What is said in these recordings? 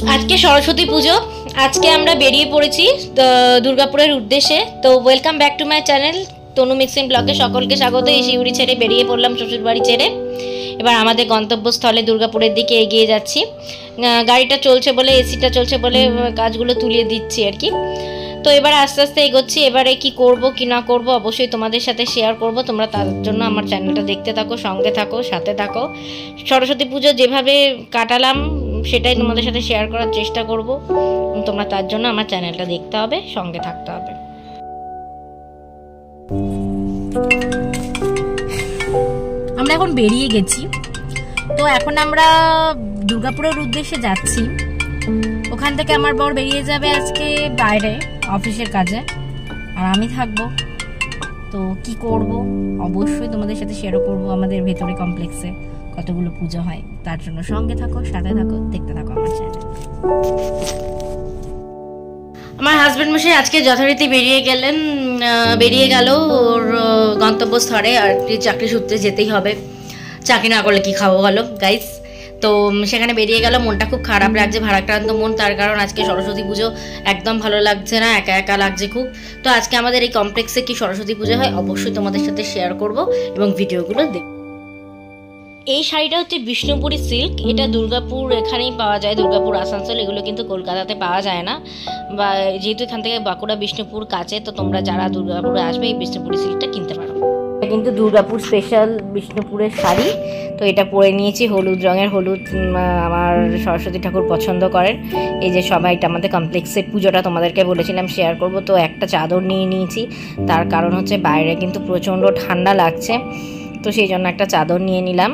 আজকে সরস্বতী পুজো। আজকে আমরা বেরিয়ে পড়েছি দুর্গাপুরের উদ্দেশ্যে। তো welcome back to my channel Tanu mixing ব্লগে সকলকে স্বাগত। এই শিউরি ছেড়ে বেরিয়ে পড়লাম শ্বশুর বাড়ি ছেড়ে। এবার আমাদের গন্তব্যস্থলে দুর্গাপুরের দিকে এগিয়ে যাচ্ছি। গাড়িটা চলছে বলে, এসিটা চলছে বলে কাজগুলো তুলিয়ে দিচ্ছি আর কি। তো এবার আস্তে আস্তে এগোচ্ছি। এবারে কি করব কি না করব অবশ্যই তোমাদের সাথে শেয়ার করব। তোমরা তার জন্য আমার চ্যানেলটা দেখতে থাকো, সঙ্গে থাকো, সাথে থাকো। সরস্বতী পুজো যেভাবে কাটালাম সেটাই তোমাদের সাথে শেয়ার করার চেষ্টা করব। তোমরা তার জন্য আমার চ্যানেলটা দেখতে হবে, সঙ্গে থাকতে হবে। আমরা এখন বেরিয়ে গেছি। তো এখন আমরা দুর্গাপুরের উদ্দেশ্যে যাচ্ছি। ওখান থেকে আমার বর বেরিয়ে যাবে আজকে বাইরে অফিসের কাজে, আর আমি থাকবো। তো কি করব অবশ্যই তোমাদের সাথে শেয়ার করব। আমাদের ভেতরে কমপ্লেক্সে কতগুলো পুজো হয়, তার জন্য সঙ্গে থাকো, সাথে থাকো, দেখতে থাকো আমার চ্যানেল। আমার হাজব্যান্ড মশাই আজকে যথারীতি বেরিয়ে গেল ওর গন্তব্যস্থলে। আর চাকরি সূত্রে যেতেই হবে, চাকরি না করলে কি খাবো বলো গাইস। তো সেখানে বেরিয়ে গেল। মনটা খুব খারাপ লাগছে, ভারাক্রান্ত মন। তার কারণ আজকে সরস্বতী পুজো, একদম ভালো লাগছে না, একা একা লাগছে খুব। তো আজকে আমাদের এই কমপ্লেক্সে কি সরস্বতী পুজো হয় অবশ্যই তোমাদের সাথে শেয়ার করব এবং ভিডিওগুলো দেখব। এই শাড়িটা হচ্ছে বিষ্ণুপুরি সিল্ক। এটা দুর্গাপুর এখানেই পাওয়া যায়, দুর্গাপুর, আসানসোল, এগুলো কিন্তু কলকাতাতে পাওয়া যায় না। বা যেহেতু এখান থেকে বাঁকুড়া বিষ্ণুপুর কাছে, তো তোমরা যারা দুর্গাপুরে আসবে এই বিষ্ণুপুরি সিল্কটা কিনতে পারো। এটা কিন্তু দুর্গাপুর স্পেশাল বিষ্ণুপুরের শাড়ি। তো এটা পরে নিয়েছি, হলুদ রঙের। হলুদ আমার সরস্বতী ঠাকুর পছন্দ করেন। এই যে সবাইটা আমাদের কমপ্লেক্সের পুজোটা তোমাদেরকে বলেছিলাম শেয়ার করব। তো একটা চাদর নিয়ে নিয়েছি, তার কারণ হচ্ছে বাইরে কিন্তু প্রচণ্ড ঠান্ডা লাগছে। তো সেই জন্য একটা চাদর নিয়ে নিলাম।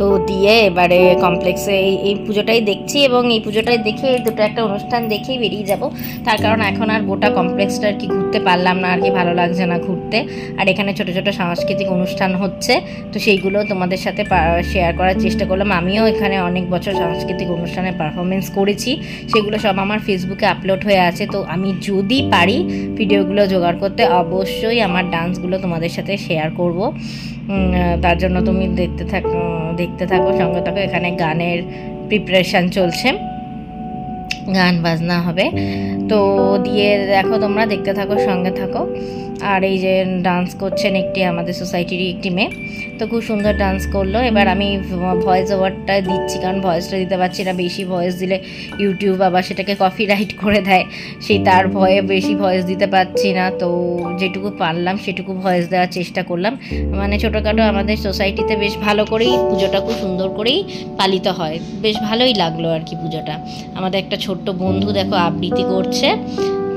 তো দিয়ে এবারে কমপ্লেক্সে এই পুজোটাই দেখছি, এবং এই পুজোটাই দেখে দুটো একটা অনুষ্ঠান দেখেই বেরিয়ে যাব। তার কারণ এখন আর গোটা কমপ্লেক্সটা আর কি ঘুরতে পারলাম না, আর কি ভালো লাগছে না ঘুরতে। আর এখানে ছোট ছোট সাংস্কৃতিক অনুষ্ঠান হচ্ছে, তো সেইগুলো তোমাদের সাথে শেয়ার করার চেষ্টা করলাম। আমিও এখানে অনেক বছর সাংস্কৃতিক অনুষ্ঠানে পারফরমেন্স করেছি, সেগুলো সব আমার ফেসবুকে আপলোড হয়ে আছে। তো আমি যদি পারি ভিডিওগুলো জোগাড় করতে অবশ্যই আমার ডান্সগুলো তোমাদের সাথে শেয়ার করব। তার জন্য তুমি দেখতে থাকো, সঙ্গে থাকো। এখানে গানের প্রিপারেশান চলছে, গান বাজনা হবে। তো দিয়ে দেখো, তোমরা দেখতে থাকো, সঙ্গে থাকো। আর এই যে ডান্স করছেন একটি আমাদের সোসাইটিরই একটি মেয়ে, তো খুব সুন্দর ডান্স করলো। এবার আমি ভয়েস ওভারটা দিচ্ছি, কারণ ভয়েসটা দিতে পারছি না। বেশি ভয়েস দিলে ইউটিউব আবার সেটাকে কপিরাইট করে দেয়, সেই তার ভয়ে বেশি ভয়েস দিতে পারছি না। তো যেটুকু পারলাম সেটুকু ভয়েস দেওয়ার চেষ্টা করলাম। মানে ছোটোখাটো আমাদের সোসাইটিতে বেশ ভালো করেই পুজোটা খুব সুন্দর করেই পালিত হয়, বেশ ভালোই লাগলো আর কি পুজোটা। আমাদের একটা ছোট্ট বন্ধু দেখো আবৃত্তি করছে,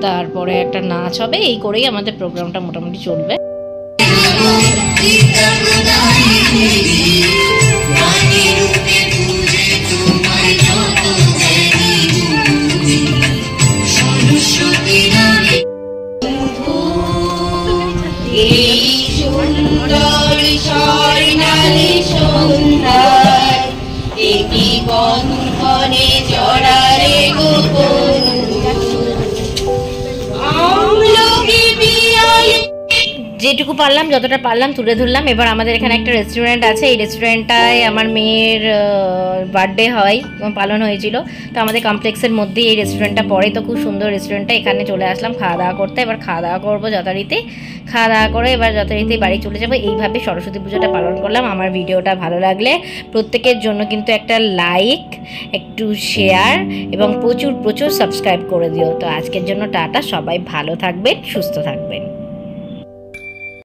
তারপরে একটা নাচ হবে, এই করেই আমাদের প্রোগ্রামটা মোটামুটি চলবে। যেটুকু পারলাম, যতটা পারলাম তুলে ধরলাম। এবার আমাদের এখানে একটা রেস্টুরেন্ট আছে, এই রেস্টুরেন্টটায় আমার মেয়ের বার্থডে পালন হয়েছিল। তো আমাদের কমপ্লেক্সের মধ্যেই এই রেস্টুরেন্টটা পড়ে। তো খুব সুন্দর রেস্টুরেন্টটা, এখানে চলে আসলাম খাওয়া দাওয়া করতে। এবার খাওয়া দাওয়া করবো যথারীতি, খাওয়া দাওয়া করে এবার যথারীতি বাড়ি চলে যাবো। এইভাবে সরস্বতী পুজোটা পালন করলাম। আমার ভিডিওটা ভালো লাগলে প্রত্যেকের জন্য কিন্তু একটা লাইক, একটু শেয়ার এবং প্রচুর প্রচুর সাবস্ক্রাইব করে দিও। তো আজকের জন্য টাটা, সবাই ভালো থাকবেন, সুস্থ থাকবেন।